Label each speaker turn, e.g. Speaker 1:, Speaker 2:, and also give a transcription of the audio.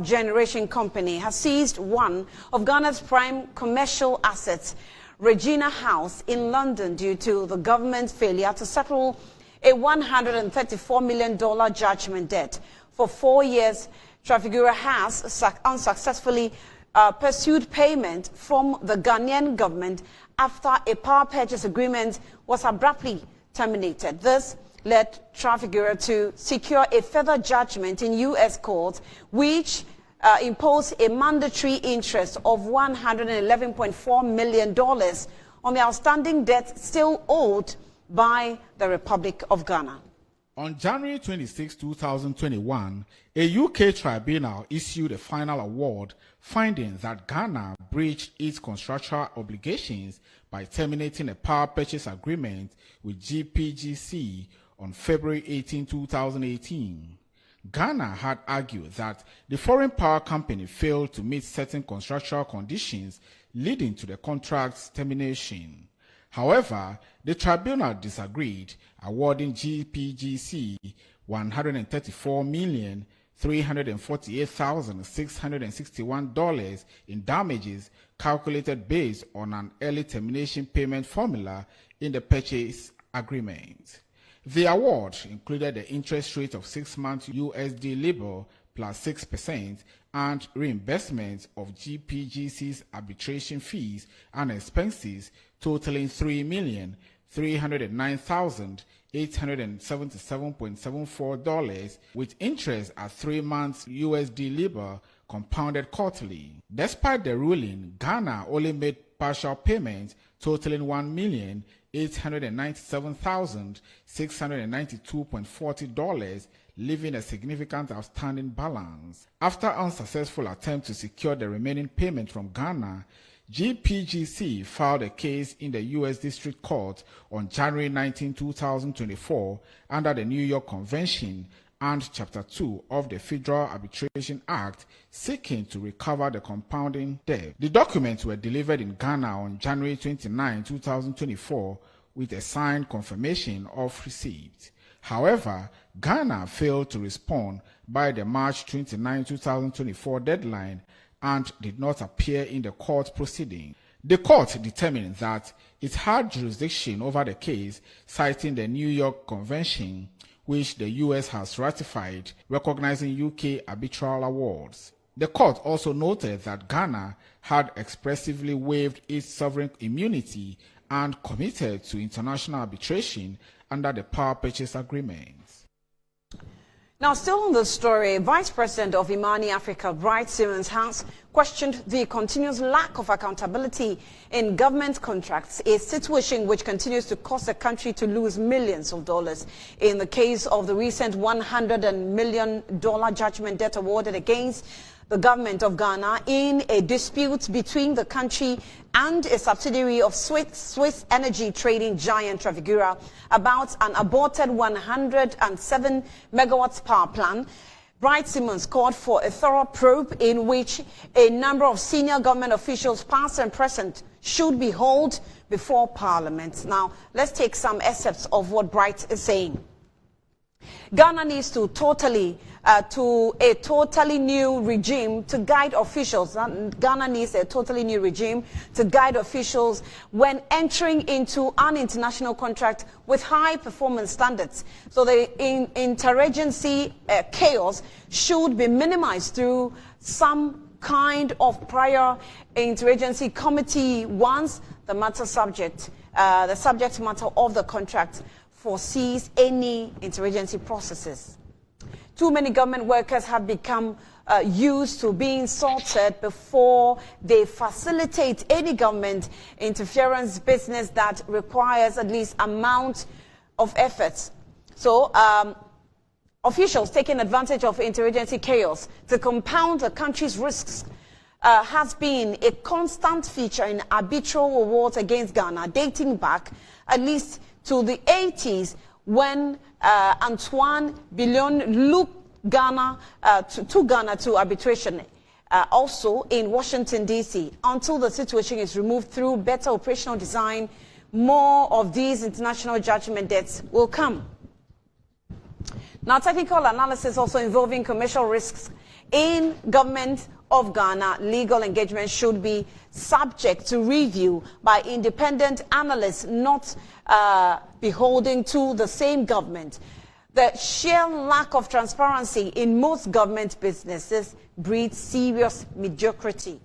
Speaker 1: Generation Company has seized one of Ghana's prime commercial assets, Regina House in London, due to the government's failure to settle a $134 million judgment debt. For 4 years, Trafigura has unsuccessfully pursued payment from the Ghanaian government after a power purchase agreement was abruptly terminated. This led Trafigura to secure a further judgment in U.S. courts, which imposed a mandatory interest of $111.4 million on the outstanding debt still owed by the Republic of Ghana.
Speaker 2: On January 26, 2021, a UK tribunal issued a final award finding that Ghana breached its contractual obligations by terminating a power purchase agreement with GPGC on February 18, 2018. Ghana had argued that the foreign power company failed to meet certain contractual conditions leading to the contract's termination. However, the tribunal disagreed, awarding GPGC $134,348,661 in damages calculated based on an early termination payment formula in the purchase agreement. The award included the interest rate of 6-month USD LIBOR plus 6% and reimbursement of GPGC's arbitration fees and expenses totaling $3,309,877.74 with interest at 3 months USD LIBOR compounded quarterly. Despite the ruling, Ghana only made partial payments totaling $1,897,692.40, leaving a significant outstanding balance. After unsuccessful attempt to secure the remaining payment from Ghana, GPGC filed a case in the U.S. District Court on January 19, 2024 under the New York Convention and Chapter 2 of the Federal Arbitration Act, seeking to recover the compounding debt. The documents were delivered in Ghana on January 29, 2024, with a signed confirmation of receipt. However, Ghana failed to respond by the March 29, 2024 deadline and did not appear in the court proceeding. The court determined that it had jurisdiction over the case, citing the New York Convention, which the U.S. has ratified, recognizing UK arbitral awards. The court also noted that Ghana had expressively waived its sovereign immunity and committed to international arbitration under the power purchase agreements.
Speaker 1: Now, still on the story, Vice President of Imani Africa, Bright Simmons, has questioned the continuous lack of accountability in government contracts, a situation which continues to cause the country to lose millions of dollars. In the case of the recent $100 million judgment debt awarded against the government of Ghana in a dispute between the country and a subsidiary of Swiss energy trading giant Trafigura about an aborted 107 megawatts power plant, Bright Simmons called for a thorough probe in which a number of senior government officials, past and present, should be hauled before Parliament. Now, let's take some excerpts of what Bright is saying. Ghana needs a totally new regime to guide officials. Ghana needs a totally new regime to guide officials when entering into an international contract with high performance standards. So the interagency chaos should be minimized through some kind of prior interagency committee once the subject matter of the contract foresees any interagency processes. Too many government workers have become used to being sorted before they facilitate any government interference business that requires at least amount of effort. So officials taking advantage of interagency chaos to compound the country's risks has been a constant feature in arbitral awards against Ghana, dating back at least to the 80s, when Antoine Billon looked Ghana to arbitration, also in Washington, D.C. Until the situation is removed through better operational design, more of these international judgment debts will come. Now, technical analysis also involving commercial risks in government of Ghana, legal engagement should be subject to review by independent analysts not beholden to the same government. The sheer lack of transparency in most government businesses breeds serious mediocrity.